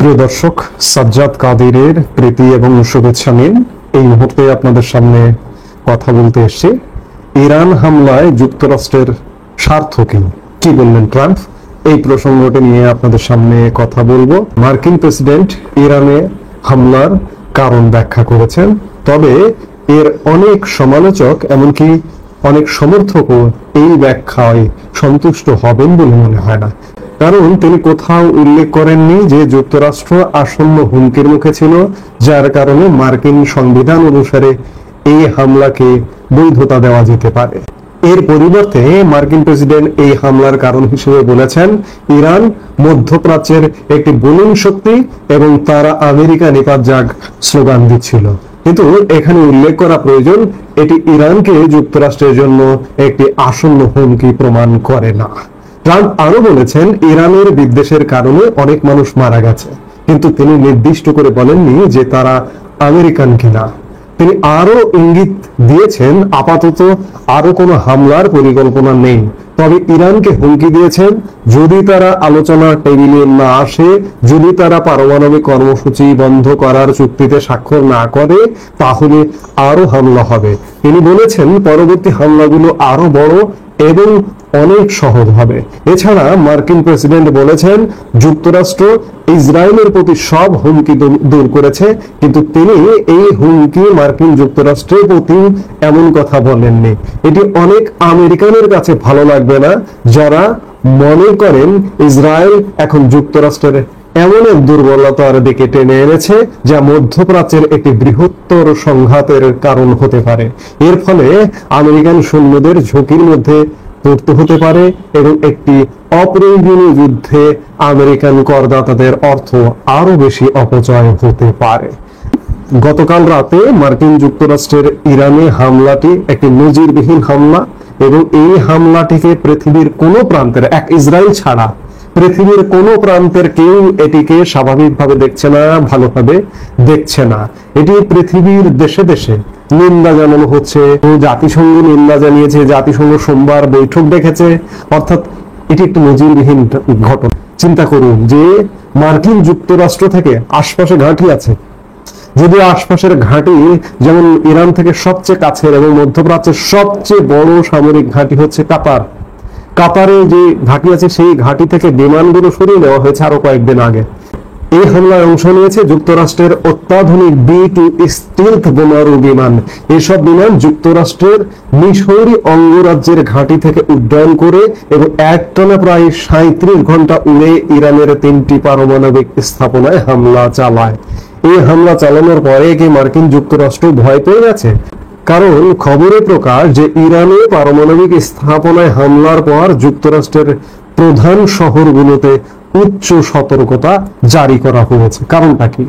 প্রিয় দর্শক, সাজ্জাদ কাদিরের প্রীতি এবং শুভেচ্ছা নিন। এই মুহূর্তে আপনাদের সামনে কথা বলতে এসেছি ইরান হামলায় যুক্তরাষ্ট্রের স্বার্থ কি বললেন ট্রাম্প, এই প্রসঙ্গটি নিয়ে আপনাদের সামনে কথা বলবো। মার্কিন প্রেসিডেন্ট ইরানে হামলার কারণ ব্যাখ্যা করেছেন, তবে এর অনেক সমালোচক এমনকি অনেক সমর্থকও এই ব্যাখ্যায় সন্তুষ্ট হবেন বলে মনে হয় না। কারণ তিনি কোথাও উল্লেখ করেননি যে যুক্তরাষ্ট্র আসন্ন হুমকির মুখে ছিল, যার কারণে মার্কিন সংবিধান অনুসারে এই হামলাকে বৈধতা দেওয়া যেতে পারে। এর পরিবর্তে মার্কিন প্রেসিডেন্ট এই হামলার কারণ হিসেবে বলেছেন ইরান মধ্যপ্রাচ্যের একটি বুলিং শক্তি এবং তারা আমেরিকা নিপাত যাক স্লোগান দিচ্ছিল। কিন্তু এখানে উল্লেখ করা প্রয়োজন, এটি ইরানকে যুক্তরাষ্ট্রের জন্য একটি আসন্ন হুমকি প্রমাণ করে না। ট্রাম্প আরো বলেছেন ইরানের বিদ্বেষের কারণে অনেক মানুষ মারা গেছে, কিন্তু তিনি নির্দিষ্ট করে বলেননি যে তারা আমেরিকান কিনা। তিনি আরো ইঙ্গিত দিয়েছেন আপাতত আরো কোনো হামলার পরিকল্পনা নেই, তবে ইরানকে হুমকি দিয়েছেন যদি তারা আলোচনার টেবিলে না আসে, যদি তারা পারমাণবিক কর্মসূচি বন্ধ করার চুক্তিতে স্বাক্ষর না করে, তাহলে আরো হামলা হবে। তিনি বলেছেন পরবর্তী হামলাগুলো আরো বড় এবং অনেক সহজ হবে। এছাড়া মার্কিন প্রেসিডেন্ট বলেছেন যুক্তরাষ্ট্র ইসরায়েলের প্রতি সব হুমকি দূর করেছে, কিন্তু তিনি এই হুমকি মার্কিন যুক্তরাষ্ট্রের প্রতি এমন কথা বলেননি। এটি অনেক আমেরিকানের কাছে ভালো লাগবে না, যারা মনে করেন ইসরায়েল এখন যুক্তরাষ্ট্রের এমন এক দুর্বলতার দিকে টেনে এনেছে যা মধ্যপ্রাচ্যের একটি বৃহত্তর সংঘাতের কারণ হতে পারে। এর ফলে আমেরিকান সৈন্যদের ঝুঁকির মধ্যে পড়তে হতে পারে এবং একটি অপ্রয়োজনীয় যুদ্ধে আমেরিকান করদাতাদের অর্থ আরো বেশি অপচয় হতে পারে। গতকাল রাতে মার্কিন যুক্তরাষ্ট্রের ইরানে হামলাটি একটি নজিরবিহীন হামলা এবং এই হামলাটিকে পৃথিবীর কোনো প্রান্তের, এক ইসরায়েল ছাড়া পৃথিবীর কোনো প্রান্তের কেউ এটিকে স্বাভাবিকভাবে দেখছে না, ভালোভাবে দেখছে না। এটি পৃথিবীর দেশে দেশে নিন্দা জানানো হচ্ছে, জাতিসংঘ নিন্দা জানিয়েছে, জাতিসংঘ সোমবার বৈঠক ডেকেছে। অর্থাৎ এটি একটি নজিরবিহীন ঘটনা। চিন্তা করুন যে মার্কিন যুক্তরাষ্ট্র থেকে আশপাশে ঘাঁটি আছে, যদিও আশপাশের ঘাঁটি যেমন ইরান থেকে সবচেয়ে কাছের এবং মধ্যপ্রাচ্যের সবচেয়ে বড় সামরিক ঘাঁটি হচ্ছে কাতারে যে ঘাঁটি আছে, সেই ঘাঁটি থেকে বিমানগুলো সরিয়ে নেওয়া হয়েছে আরো কয়েকদিন আগে। এই হামলায় অংশ নিয়েছে যুক্তরাষ্ট্রের অত্যাধুনিক B-2 স্টিলথ বোমারু বিমান। এসব বিমান যুক্তরাষ্ট্রের মিসৌরি অঙ্গরাজ্যের ঘাঁটি থেকে উড্ডয়ন করে এবং একটানা প্রায় 37 ঘন্টা উড়ে ইরানের 3টি পারমাণবিক স্থাপনায় হামলা চালায়। এই হামলা চালানোর পরে কি মার্কিন যুক্তরাষ্ট্র ভয় পেয়ে গেছে? কারণ খবরে প্রকাশ যে ইরানে পারমাণবিক স্থাপনায় হামলার পর যুক্তরাষ্ট্রের প্রধান শহরগুলোতে উচ্চ সতর্কতা জারি করা হয়েছে। কারণটা কি?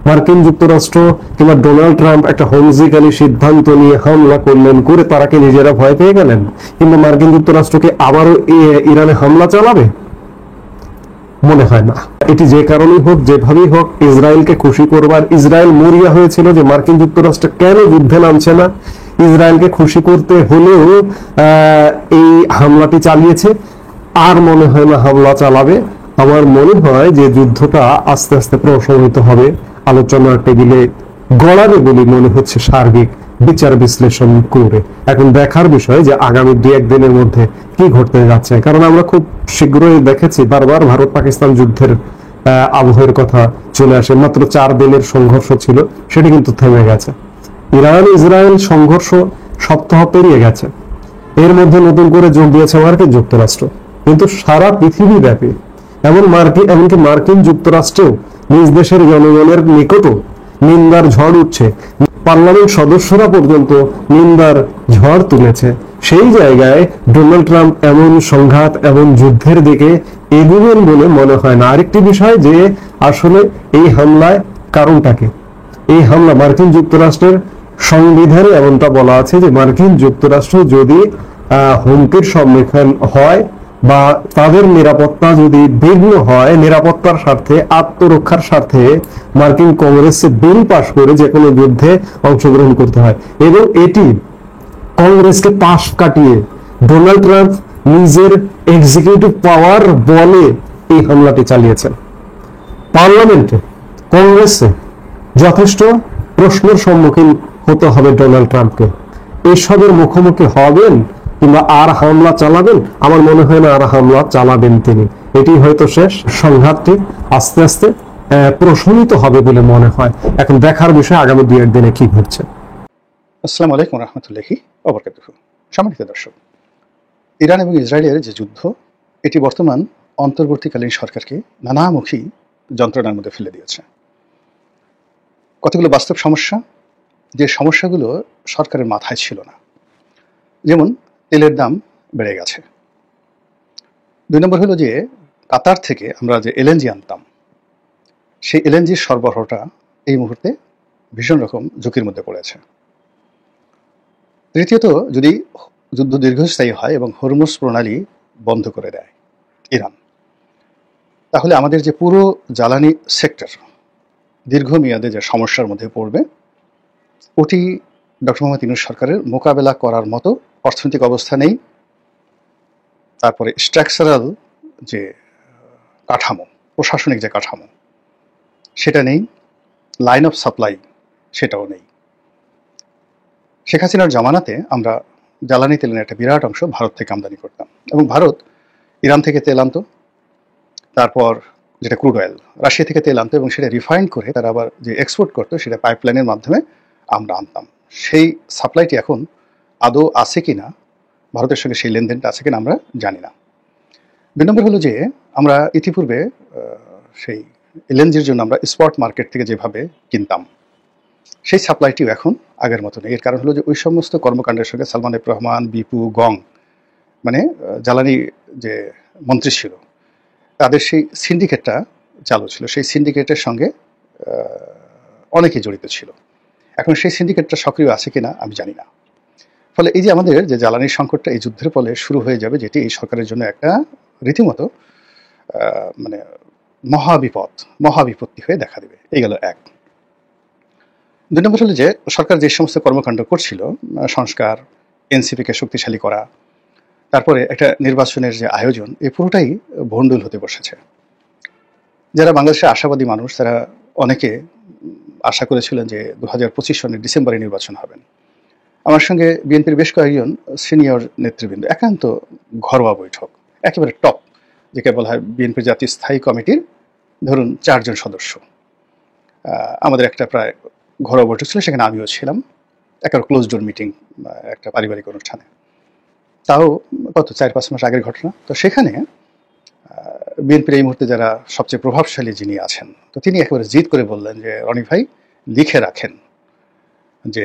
মার্কিন যুক্তরাষ্ট্র কিংবা ডোনাল্ড ট্রাম্প একটা হুমকিশালী সিদ্ধান্ত নিয়ে হামলা করলেন, করে তারা কি নিজেরা ভয় পেয়ে গেলেন? কিংবা মার্কিন যুক্তরাষ্ট্রকে আবারও ইরানে হামলা চালাবে? মনে হয় না। এটি যে কারণেই হোক, যেভাবেই হোক, ইসরায়েলকে খুশি করবার, ইসরায়েল মরিয়া হয়েছিল যে মার্কিন যুক্তরাষ্ট্র কেন যুদ্ধে নামছে না, ইসরায়েলকে খুশি করতে হলেও এই হামলাটি চালিয়েছে। আর মনে হয় না হামলা চালাবে। আমার মনে হয় যে যুদ্ধটা আস্তে আস্তে প্রশমিত হবে, আলোচনার টেবিলে গড়াবে বলে মনে হচ্ছে সার্বিক বিচার বিশ্লেষণ করে। এখন দেখার বিষয় যে আগামী 2-1 দিনের মধ্যে কি ঘটতে যাচ্ছে। কারণ আমরা খুব শীঘ্রই দেখেছি বারবার ভারত পাকিস্তান যুদ্ধের আবহের কথা চলে আসে। মাত্র 4 দিনের সংঘর্ষ ছিল, সেটি কিন্তু থেমে গেছে। ইরান ইসরায়েল সংঘর্ষ সপ্তাহ পেরিয়ে গেছে, এর মধ্যে নতুন করে যোগ দিয়েছে মার্কিন যুক্তরাষ্ট্র। কিন্তু সারা পৃথিবী ব্যাপী এমনকি মার্কিন যুক্তরাষ্ট্রেও নিজ দেশের জনগণের নিকটও নিন্দার ঝড় উঠছে। পার্লামেন্ট সদস্যরা পর্যন্ত নিন্দার ঝড় তুলেছে। সেই জায়গায় ডোনাল্ড ট্রাম্প এমন সংঘাত, এমন যুদ্ধের দিকে এগোবেন বলে মনে হয় না। আরেকটি বিষয় যে আসলে এই হামলায় কারণটা কি? এই হামলা মার্কিন যুক্তরাষ্ট্রের সংবিধানে এমনটা বলা আছে যে মার্কিন যুক্তরাষ্ট্র যদি হুমকির সম্মুখীন হয় বা তাদের নিরাপত্তা যদি বিঘ্ন হয়, নিরাপত্তার স্বার্থে, আত্মরক্ষার স্বার্থে মার্কিন কংগ্রেসে বিল পাশ করে যে কোনো যুদ্ধে অংশগ্রহণ করতে হয়। এবং এটি কংগ্রেসকে পাশ কাটিয়ে ডোনাল্ড ট্রাম্প নিজের এক্সিকিউটিভ পাওয়ার বলে এই হামলাটি চালিয়েছেন। পার্লামেন্টে, কংগ্রেসে যথেষ্ট প্রশ্নের সম্মুখীন হতে হবে ডোনাল্ড ট্রাম্পকে। এসবের মুখোমুখি হবেন কিংবা আর হামলা চালাবেন? আমার মনে হয় না আর হামলা চালাবেন তিনি। এটি হয়তো শেষ। সংঘাতটি আস্তে আস্তে প্রশমিত হবে বলে মনে হয়। এখন দেখার বিষয় আগামী 2-1 দিনে কি ঘটছে। আসসালামু আলাইকুম রহমতুল্লাহি ওয়া বারাকাতুহু। সম্মানিত দর্শক, ইরান এবং ইসরায়েলের যে যুদ্ধ, এটি বর্তমান অন্তর্বর্তীকালীন সরকারকে নানামুখী যন্ত্রণার মধ্যে ফেলে দিয়েছে। কতগুলো বাস্তব সমস্যা, যে সমস্যাগুলো সরকারের মাথায় ছিল না। যেমন তেলের দাম বেড়ে গেছে। 2 নম্বর হলো যে কাতার থেকে আমরা যে এলএনজি আনতাম, সেই এলএনজির সরবরাহটা এই মুহূর্তে ভীষণ রকম ঝুঁকির মধ্যে পড়েছে। তৃতীয়ত, যদি যুদ্ধ দীর্ঘস্থায়ী হয় এবং হরমুজ প্রণালী বন্ধ করে দেয় ইরান, তাহলে আমাদের যে পুরো জ্বালানি সেক্টর দীর্ঘমেয়াদে যে সমস্যার মধ্যে পড়বে, ওটি ডক্টর মোহাম্মদ ইউনূস সরকারের মোকাবেলা করার মতো অর্থনৈতিক অবস্থা নেই। তারপরে স্ট্রাকচারাল যে কাঠামো, প্রশাসনিক যে কাঠামো, সেটা নেই। লাইন অফ সাপ্লাই সেটাও নেই। শেখ হাসিনার জামানাতে আমরা জ্বালানি তেলের একটা বিরাট অংশ ভারত থেকে আমদানি করতাম, এবং ভারত ইরান থেকে তেল আনতো, তারপর যেটা ক্রুড অয়েল রাশিয়া থেকে তেল আনতো, এবং সেটা রিফাইন্ড করে তারা আবার যে এক্সপোর্ট করতো, সেটা পাইপলাইনের মাধ্যমে আমরা আনতাম। সেই সাপ্লাইটি এখন আদৌ আছে কিনা, ভারতের সঙ্গে সেই লেনদেনটা আছে কিনা আমরা জানি না। 2 নম্বর হলো যে আমরা ইতিপূর্বে সেই এলএনজির জন্য আমরা স্পট মার্কেট থেকে যেভাবে কিনতাম, সেই সাপ্লাইটিও এখন আগের মতো নেই। এর কারণ হলো যে ওই সমস্ত কর্মকাণ্ডের সঙ্গে সালমান এফ রহমান, বিপু, গং, মানে জ্বালানি যে মন্ত্রী ছিল, তাদের সেই সিন্ডিকেটটা চালু ছিল। সেই সিন্ডিকেটের সঙ্গে অনেকেই জড়িত ছিল। এখন সেই সিন্ডিকেটটা সক্রিয় আছে কিনা আমি জানি না। ফলে এই যে আমাদের যে জ্বালানির সংকটটা এই যুদ্ধের ফলে শুরু হয়ে যাবে, যেটি এই সরকারের জন্য একটা রীতিমতো মানে মহাবিপত্তি হয়ে দেখা দেবে। এই গেল এক। 2 নম্বর হলো যে সরকার যে সমস্ত কর্মকাণ্ড করছিল, সংস্কার, এনসিপিকে শক্তিশালী করা, তারপরে একটা নির্বাচনের যে আয়োজন, এই পুরোটাই ভণ্ডুল হতে বসেছে। যারা বাংলাদেশের আশাবাদী মানুষ, তারা অনেকে আশা করেছিলেন যে 2025 সনের ডিসেম্বরে নির্বাচন হবেন। আমার সঙ্গে বিএনপির বেশ কয়েকজন সিনিয়র নেতৃবৃন্দ একান্ত ঘরোয়া বৈঠক, একেবারে টপ, যেটা বলা হয় বিএনপির জাতীয় স্থায়ী কমিটির ধরুন 4 জন সদস্য, আমাদের একটা প্রায় ঘরোয়া বৈঠক ছিল, সেখানে আমিও ছিলাম। একেবারে ক্লোজ ডোর মিটিং, একটা পারিবারিক অনুষ্ঠানে। তাও কত 4-5 মাস আগের ঘটনা। তো সেখানে বিএনপির এই মুহূর্তে যারা সবচেয়ে প্রভাবশালী যিনি আছেন, তো তিনি একেবারে জিদ করে বললেন যে রনি ভাই লিখে রাখেন যে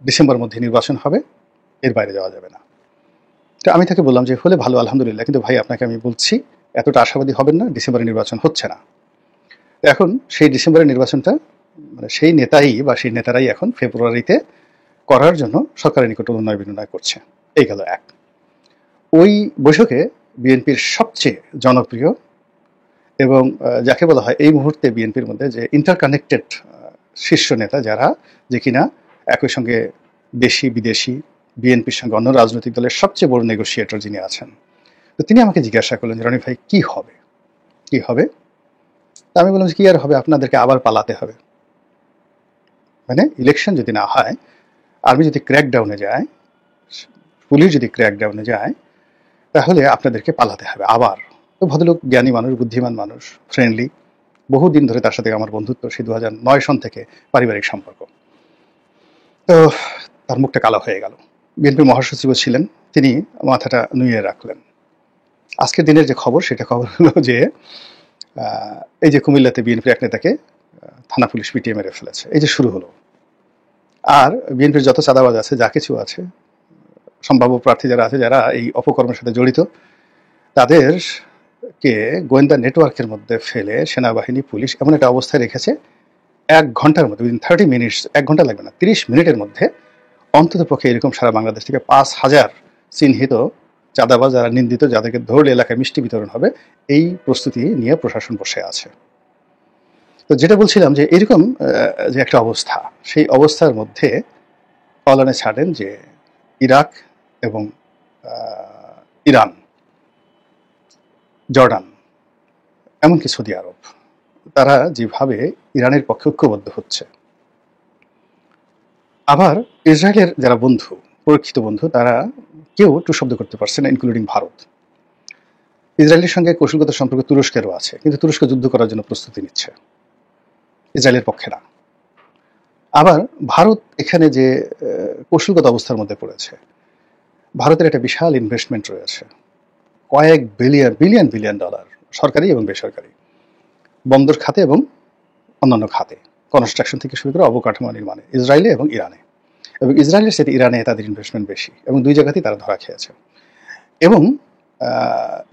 ডিসেম্বর মধ্যে নির্বাচন হবে, এর বাইরে যাওয়া যাবে না। তো আমি তাকে বললাম যে হলে ভালো, আলহামদুলিল্লাহ, কিন্তু ভাই আপনাকে আমি বলছি এতটা আশাবাদী হবেন না, ডিসেম্বরে নির্বাচন হচ্ছে না। এখন সেই ডিসেম্বরের নির্বাচনটা মানে সেই নেতাই বা সেই নেতারাই এখন ফেব্রুয়ারিতে করার জন্য সরকারের নিকট অনুনয় বিনয় করছে। এই গেল এক। ওই বৈঠকে বিএনপির সবচেয়ে জনপ্রিয় এবং যাকে বলা হয় এই মুহূর্তে বিএনপির মধ্যে যে ইন্টারকানেক্টেড শীর্ষ নেতা, যারা যে কিনা একই সঙ্গে দেশি বিদেশি, বিএনপির সঙ্গে অন্য রাজনৈতিক দলের সবচেয়ে বড় নেগোসিয়েটর যিনি আছেন, তো তিনি আমাকে জিজ্ঞাসা করলেন যে রনি ভাই কি হবে, কি হবে? তা আমি বললাম কি আর হবে, আপনাদেরকে আবার পালাতে হবে। মানে ইলেকশন যদি না হয়, আর্মি যদি ক্র্যাকডাউনে যায়, পুলিশ যদি ক্র্যাকডাউনে যায়, তাহলে আপনাদেরকে পালাতে হবে আবার। তো ভদ্রলোক জ্ঞানী মানুষ, বুদ্ধিমান মানুষ, ফ্রেন্ডলি, বহুদিন ধরে তার সাথে আমার বন্ধুত্ব, সেই 2009 সন থেকে পারিবারিক সম্পর্ক। তো তার মুখটা কালো হয়ে গেল। বিএনপির মহাসচিব ছিলেন, তিনি মাথাটা নুয়ে রাখলেন। আজকের দিনের যে খবর, সেটা খবর হলো যে এই যে কুমিল্লাতে বিএনপির এক নেতাকে থানা পুলিশ পিটিয়ে মেরে ফেলেছে। এই যে শুরু হলো। আর বিএনপির যত চাঁদাবাজ আছে, যা কিছু আছে, সম্ভাব্য প্রার্থী যারা আছে, যারা এই অপকর্মের সাথে জড়িত, তাদেরকে গোয়েন্দা নেটওয়ার্কের মধ্যে ফেলে সেনাবাহিনী, পুলিশ এমন একটা অবস্থায় রেখেছে, 1 ঘন্টার মধ্যে, উইদিন 30 মিনিটস, 1 ঘন্টা লাগবে না, 30 মিনিটের মধ্যে অন্তত পক্ষে এরকম সারা বাংলাদেশ থেকে 5,000 চিহ্নিত চাঁদাবাজ, যারা নিন্দিত, যাদেরকে ধরলে এলাকায় মিষ্টি বিতরণ হবে, এই প্রস্তুতি নিয়ে প্রশাসন বসে আছে। তো যেটা বলছিলাম যে এরকম যে একটা অবস্থা, সেই অবস্থার মধ্যে অলানে ছাড়েন যে ইরাক এবং ইরান, জর্ডান, এমনকি সৌদি আরব, তারা যেভাবে ইরানের পক্ষে ঐক্যবদ্ধ হচ্ছে, আবার ইসরায়েলের যারা বন্ধু, পরীক্ষিত বন্ধু, তারা কেউ টু শব্দ করতে পারছে না, ইনক্লুডিং ভারত। ইসরায়েলের সঙ্গে কৌশলগত সম্পর্ক তুরস্কেরও আছে, কিন্তু তুরস্ক যুদ্ধ করার জন্য প্রস্তুতি নিচ্ছে, ইসরায়েলের পক্ষে না। আবার ভারত এখানে যে কৌশলগত অবস্থার মধ্যে পড়েছে, ভারতের একটা বিশাল ইনভেস্টমেন্ট রয়েছে, কয়েক বিলিয়ন বিলিয়ন বিলিয়ন ডলার, সরকারি এবং বেসরকারি, বন্দর খাতে এবং অন্যান্য খাতে, কনস্ট্রাকশন থেকে শুরু করে অবকাঠামো নির্মাণে, ইসরায়েলে এবং ইরানে। এবং ইসরায়েলের সাথে ইরানে তাদের ইনভেস্টমেন্ট বেশি, এবং দুই জায়গাতেই তারা ধরা খেয়েছে। এবং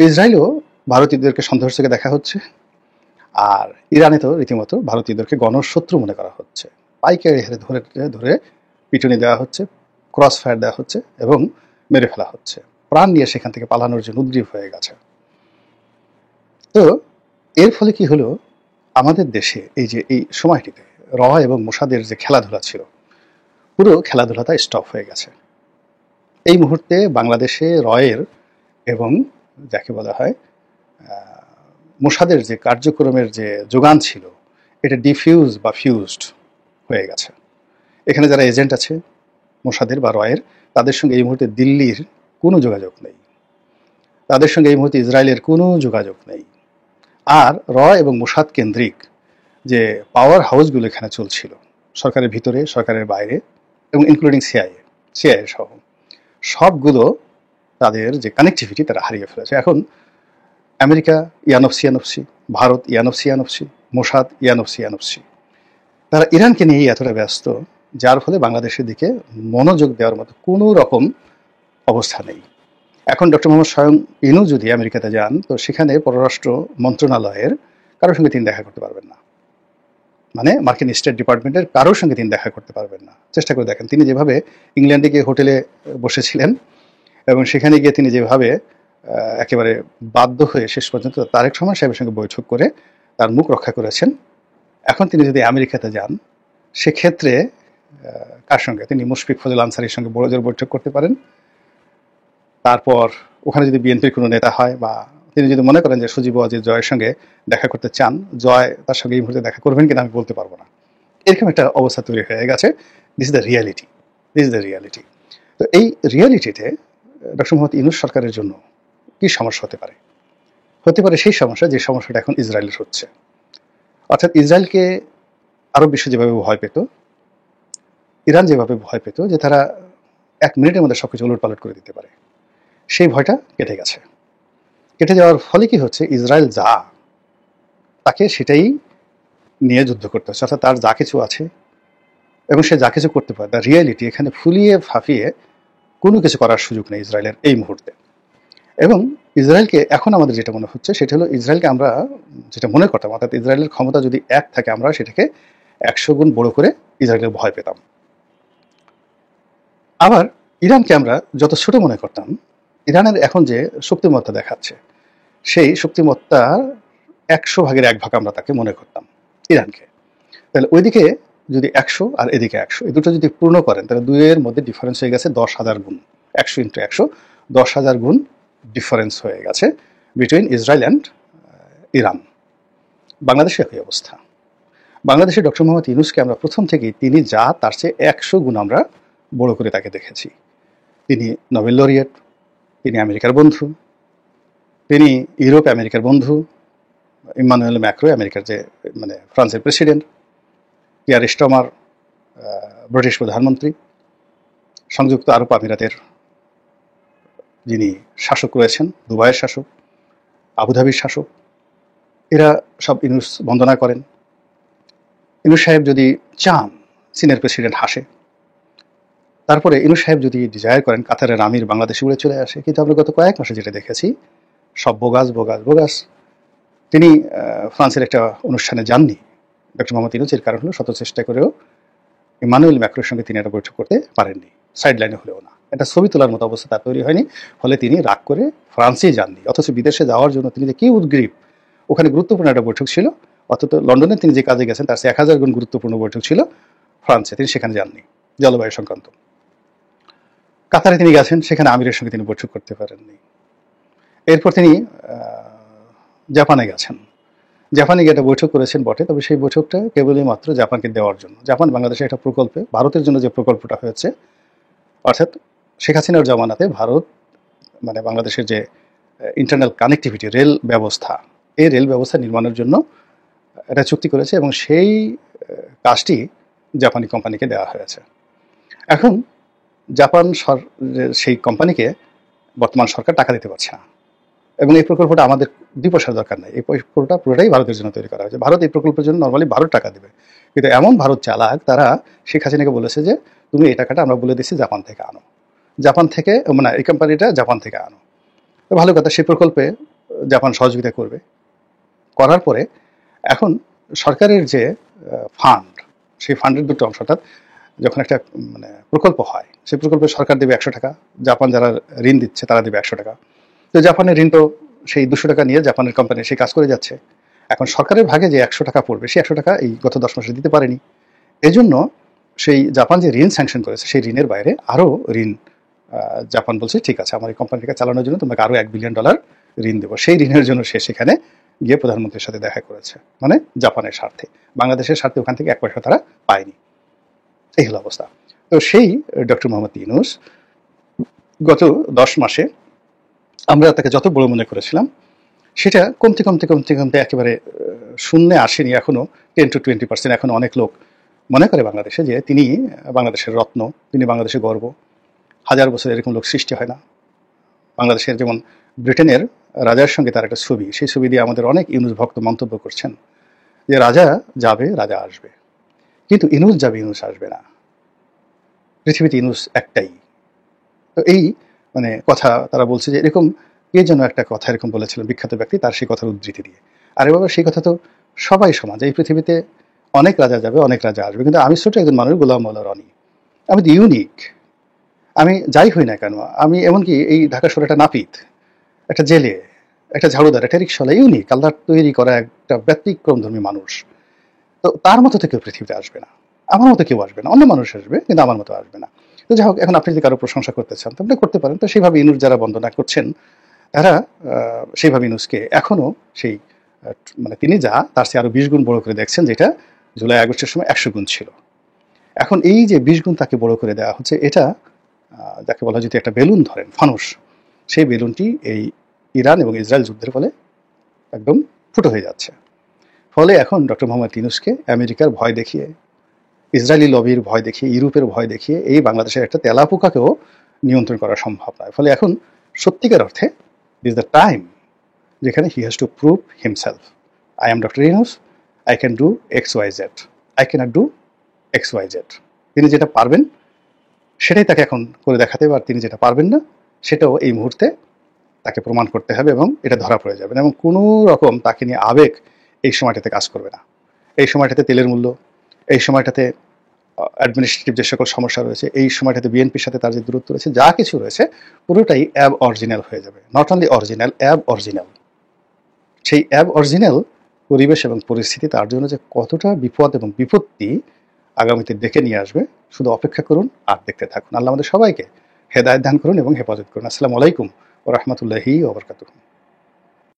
ইসরায়েলও ভারতীয়দেরকে সন্দেহের চোখে দেখা হচ্ছে, আর ইরানে তো রীতিমতো ভারতীয়দেরকে গণশত্রু মনে করা হচ্ছে, পাইকারি হারে ধরে ধরে পিটুনি দেওয়া হচ্ছে, ক্রস ফায়ার দেওয়া হচ্ছে এবং মেরে ফেলা হচ্ছে, প্রাণ নিয়ে সেখান থেকে পালানোর জন্য উদ্গ্রীব হয়ে গেছে। তো এর ফলে কি হলো, আমাদের দেশে এই যে এই সময়টিতে র এবং মোসাদের যে খেলাধুলা ছিল, পুরো খেলাধুলাটা স্টপ হয়ে গেছে। এই মুহূর্তে বাংলাদেশে রয়ের এবং যাকে বলা হয় মোসাদের যে কার্যক্রমের যে যোগান ছিল, এটা ডিফিউজ বা ফিউজড হয়ে গেছে। এখানে যারা এজেন্ট আছে মোসাদের বা রয়ের, তাদের সঙ্গে এই মুহূর্তে দিল্লির কোনো যোগাযোগ নেই, তাদের সঙ্গে এই মুহূর্তে ইসরায়েলের কোনো যোগাযোগ নেই। আর র এবং মোসাদ কেন্দ্রিক যে পাওয়ার হাউসগুলো এখানে চলছিল, সরকারের ভিতরে, সরকারের বাইরে, এবং ইনক্লুডিং সিআইএ সহ, সবগুলো তাদের যে কানেক্টিভিটি তারা হারিয়ে ফেলেছে। এখন আমেরিকা ইয়ানফসি, ভারত ইয়ানফসি, মোসাদ ইয়ানফসি, তারা ইরানকে নিয়েই এতটা ব্যস্ত, যার ফলে বাংলাদেশের দিকে মনোযোগ দেওয়ার মতো কোনো রকম অবস্থা নেই। এখন ডক্টর মোহাম্মদ স্বয়ং ইনু যদি আমেরিকাতে যান, তো সেখানে পররাষ্ট্র মন্ত্রণালয়ের কারোর সঙ্গে তিনি দেখা করতে পারবেন না, মানে মার্কিন স্টেট ডিপার্টমেন্টের কারোর সঙ্গে তিনি দেখা করতে পারবেন না। চেষ্টা করে দেখেন, তিনি যেভাবে ইংল্যান্ডে গিয়ে হোটেলে বসেছিলেন এবং সেখানে গিয়ে তিনি যেভাবে একেবারে বাধ্য হয়ে শেষ পর্যন্ত তারেক রহমান সাহেবের সঙ্গে বৈঠক করে তার মুখ রক্ষা করেছেন, এখন তিনি যদি আমেরিকাতে যান, সেক্ষেত্রে কার সঙ্গে, তিনি মুশফিক ফজল আনসারির সঙ্গে বড় জোর বৈঠক করতে পারেন। তারপর ওখানে যদি বিএনপির কোনো নেতা হয়, বা তিনি যদি মনে করেন যে সজীব ওয়াজিদ জয়ের সঙ্গে দেখা করতে চান, জয় তার সঙ্গে এই মুহূর্তে দেখা করবেন কিনা আমি বলতে পারবো না। এরকম একটা অবস্থা তৈরি হয়ে গেছে। This is the reality. তো এই রিয়ালিটিতে ডক্টর মোহাম্মদ ইউনূস সরকারের জন্য কি সমস্যা হতে পারে? সেই সমস্যা যে সমস্যাটা এখন ইসরায়েলের হচ্ছে। অর্থাৎ ইসরায়েলকে আরব বিশ্ব যেভাবে ভয় পেত, ইরান যেভাবে ভয় পেত যে তারা 1 মিনিটের মধ্যে সবকিছু উলটপালট করে দিতে পারে, সেই ভয়টা কেটে গেছে। কেটে যাওয়ার ফলে কি হচ্ছে, ইসরায়েল যা, তাকে সেটাই নিয়ে যুদ্ধ করতে হচ্ছে। অর্থাৎ তার যা কিছু আছে এবং সে যা কিছু করতে পারে, দ্য রিয়ালিটি, এখানে ফুলিয়ে ফাঁপিয়ে কোনো কিছু করার সুযোগ নেই ইসরায়েলের এই মুহূর্তে। এবং ইসরায়েলকে এখন আমাদের যেটা মনে হচ্ছে, সেটা হলো ইসরায়েলকে আমরা যেটা মনে করতাম, অর্থাৎ ইসরায়েলের ক্ষমতা যদি 1 থাকে, আমরা সেটাকে 100 গুণ বড় করে ইসরায়েলের ভয় পেতাম। আবার ইরানকে আমরা যত ছোট মনে করতাম, ইরানের এখন যে শক্তিমত্তা দেখাচ্ছে, সেই শক্তিমত্তার 100 ভাগের 1 ভাগ আমরা তাকে মনে করতাম ইরানকে। তাহলে ওইদিকে যদি 100 আর এদিকে 100, এই দুটো যদি পূর্ণ করেন, তাহলে দুইয়ের মধ্যে ডিফারেন্স হয়ে গেছে 10,000 গুণ। 100 × 100, 10,000 গুণ ডিফারেন্স হয়ে গেছে বিটুইন ইসরায়েল অ্যান্ড ইরান। বাংলাদেশে একই অবস্থা। বাংলাদেশে ডক্টর মোহাম্মদ ইউনূসকে আমরা প্রথম থেকেই, তিনি যা তার চেয়ে 100 গুণ আমরা বড় করে তাকে দেখেছি। তিনি নোবেল লরিয়েট, তিনি আমেরিকার বন্ধু, তিনি ইউরোপ আমেরিকার বন্ধু, ইমানুয়েল ম্যাক্রো আমেরিকার যে মানে ফ্রান্সের প্রেসিডেন্ট, কিয়ার স্টারমার ব্রিটিশ প্রধানমন্ত্রী, সংযুক্ত আরব আমিরাতের যিনি শাসক রয়েছেন, দুবাইয়ের শাসক, আবুধাবির শাসক, এরা সব ইউনূস বন্দনা করেন। ইউনূস সাহেব যদি চান, চীনের প্রেসিডেন্ট হাসে। তারপরে ইউনূস সাহেব যদি ডিজায়ার করেন, কাতারের আমির বাংলাদেশে উড়ে চলে আসে। কিন্তু আমরা গত কয়েক মাসে যেটা দেখেছি, সব বোগাস। তিনি ফ্রান্সের একটা অনুষ্ঠানে যাননি ডক্টর মোহাম্মদ ইউনূস, এর কারণ হলো শত চেষ্টা করেও ইমানুয়েল ম্যাক্রোর সঙ্গে তিনি একটা বৈঠক করতে পারেননি, সাইড লাইনে হলেও না। এটা ছবি তোলার মতো অবস্থা তার তৈরি হয়নি, ফলে তিনি রাগ করে ফ্রান্সেই যাননি। অথচ বিদেশে যাওয়ার জন্য তিনি যে কি উদ্গ্রীব, ওখানে গুরুত্বপূর্ণ একটা বৈঠক ছিল। অথচ লন্ডনে তিনি যে কাজে গেছেন, তার 1000 গুণ গুরুত্বপূর্ণ বৈঠক ছিল ফ্রান্সে, তিনি সেখানে যাননি জলবায়ু সংক্রান্ত। কাতারে তিনি গেছেন, সেখানে আমিরের সঙ্গে তিনি বৈঠক করতে পারেননি। এরপর তিনি জাপানে গেছেন, জাপানে গিয়ে একটা বৈঠক করেছেন বটে, তবে সেই বৈঠকটা কেবলই মাত্র জাপানকে দেওয়ার জন্য। জাপান বাংলাদেশের একটা প্রকল্পে, ভারতের জন্য যে প্রকল্পটা হয়েছে, অর্থাৎ শেখ হাসিনার জমানাতে ভারত মানে বাংলাদেশের যে ইন্টারনাল কানেক্টিভিটি, রেল ব্যবস্থা, এই রেল ব্যবস্থা নির্মাণের জন্য একটা চুক্তি করেছে এবং সেই কাজটি জাপানি কোম্পানিকে দেওয়া হয়েছে। এখন জাপান সেই কোম্পানিকে বর্তমান সরকার টাকা দিতে পারছে না, এবং এই প্রকল্পটা আমাদের 2 পয়সার দরকার নেই। এই প্রকল্পটা পুরোটাই ভারতের জন্য তৈরি করা হয়েছে। ভারত এই প্রকল্পের জন্য নর্মালি ভারত টাকা দেবে, কিন্তু এমন ভারত চালাক, তারা শেখ হাসিনাকে বলেছে যে তুমি এই টাকাটা আমরা বলে দিচ্ছি জাপান থেকে আনো, জাপান থেকে মানে এই কোম্পানিটা জাপান থেকে আনো। তো ভালো কথা, সেই প্রকল্পে জাপান সহযোগিতা করবে। করার পরে এখন সরকারের যে ফান্ড, সেই ফান্ডের দুটো অংশ, অর্থাৎ যখন একটা মানে প্রকল্প হয়, সেই প্রকল্পে সরকার দেবে 100 টাকা, জাপান যারা ঋণ দিচ্ছে তারা দেবে 100 টাকা। তো জাপানের ঋণ তো সেই 200 টাকা নিয়ে জাপানের কোম্পানি সেই কাজ করে যাচ্ছে। এখন সরকারের ভাগে যে 100 টাকা পড়বে, সেই 100 টাকা এই গত 10 মাসে দিতে পারেনি। এজন্য সেই জাপান যে ঋণ স্যাংশন করেছে, সেই ঋণের বাইরে আরও ঋণ জাপান বলছে ঠিক আছে, আমার এই কোম্পানিটাকে চালানোর জন্য তোমাকে আরও $1 বিলিয়ন ঋণ দেবো। সেই ঋণের জন্য সে সেখানে গিয়ে প্রধানমন্ত্রীর সাথে দেখা করেছে, মানে জাপানের স্বার্থে। বাংলাদেশের স্বার্থে ওখান থেকে 1 পয়সা তারা পায়নি। এই হলো অবস্থা। তো সেই ডক্টর মোহাম্মদ ইউনূস গত 10 মাসে আমরা তাকে যত বড় মনে করেছিলাম, সেটা কমতে কমতে কমতে কমতে একেবারে শূন্যে আসেনি। এখনও 10 to 20%। এখন অনেক লোক মনে করে বাংলাদেশে যে তিনি বাংলাদেশের রত্ন, তিনি বাংলাদেশের গর্ব। 1000 বছর এরকম লোক সৃষ্টি হয় না। বাংলাদেশের যেমন ব্রিটেনের রাজার সঙ্গে তার একটা ছবি, সেই ছবি দিয়ে আমাদের অনেক ইউনূস ভক্ত মন্তব্য করছেন যে রাজা যাবে, রাজা আসবে, কিন্তু ইউনূস যাবে, ইউনূস আসবে না। পৃথিবীতে ইউনূস একটাই। তো এই মানে কথা তারা বলছে যে এরকম কে যেন একটা কথা এরকম বলেছিলেন বিখ্যাত ব্যক্তি, তার সেই কথার উদ্ধৃতি দিয়ে। আরে বাবা, সেই কথা তো সবাই সমান, এই পৃথিবীতে অনেক রাজা যাবে, অনেক রাজা আসবে, কিন্তু আমি ছোট একজন মানুষ, গোলাম মোল্লা রনি। আমি তো ইউনিক। আমি যাই হই না কেন, আমি এমনকি এই ঢাকা শহরে একটা নাপিত, একটা জেলে, একটা ঝাড়ুদার, একটা রিক্সাওয়ালা, ইউনিক, আল্লাহর তৈরি করা একটা ব্যতিক্রমধর্মী মানুষ। তো তার মতো থেকে পৃথিবীতে আসবে না, আমার মতো কেউ আসবে না, অন্য মানুষ আসবে, কিন্তু আমার মতো আসবে না। তো যাই হোক, এখন আপনি যদি কারো প্রশংসা করতে চান তো আপনি করতে পারেন। তো সেইভাবে ইউনূস যারা বন্দনা করছেন, তারা সেইভাবে ইউনূসকে এখনও সেই মানে তিনি যা তার চেয়ে আরও 20 গুণ বড় করে দেখছেন, যেটা জুলাই আগস্টের সময় 100 গুণ ছিল। এখন এই যে 20 গুণ তাকে বড় করে দেওয়া হচ্ছে, এটা যাকে বলা, যদি একটা বেলুন ধরেন, ফানুস, সেই বেলুনটি এই ইরান এবং ইসরায়েল যুদ্ধের ফলে একদম ফুটো হয়ে যাচ্ছে। ফলে এখন ডক্টর মোহাম্মদ ইউনূসকে আমেরিকার ভয় দেখিয়ে, ইসরায়েলি লবির ভয় দেখিয়ে, ইউরোপের ভয় দেখিয়ে এই বাংলাদেশের একটা তেলাপোকাকেও নিয়ন্ত্রণ করা সম্ভব নয়। ফলে এখন সত্যিকার অর্থে দিস দ্য টাইম যেখানে he has to prove himself. I am doctor Yunus, I can do XYZ, I can't do XYZ। তিনি যেটা পারবেন সেটাই তাকে এখন করে দেখাতে হবে, আর তিনি যেটা পারবেন না সেটাও এই মুহূর্তে তাকে প্রমাণ করতে হবে, এবং এটা ধরা পড়ে যাবে না। এবং কোনো রকম তাকে নিয়ে আবেগ এই সময়টাতে কাজ করবে না। এই সময়টাতে তেলের মূল্য, এই সময়টাতে অ্যাডমিনিস্ট্রেটিভ যে সকল সমস্যা রয়েছে, এই সময়টাতে বিএনপির সাথে তার যে দূরত্ব রয়েছে, যা কিছু রয়েছে পুরোটাই অ্যাব অরিজিনাল হয়ে যাবে। Not only original, aboriginal. সেই অ্যাব অরিজিনাল পরিবেশ এবং পরিস্থিতি তার জন্য যে কতটা বিপদ এবং বিপত্তি আগামীতে ডেকে নিয়ে আসবে, শুধু অপেক্ষা করুন আর দেখতে থাকুন। আল্লাহ আমাদের সবাইকে হেদায়েত দান করুন এবং হেফাজত করুন। আসসালামু আলাইকুম ওয়া রাহমাতুল্লাহি ওয়া বারাকাতুহু।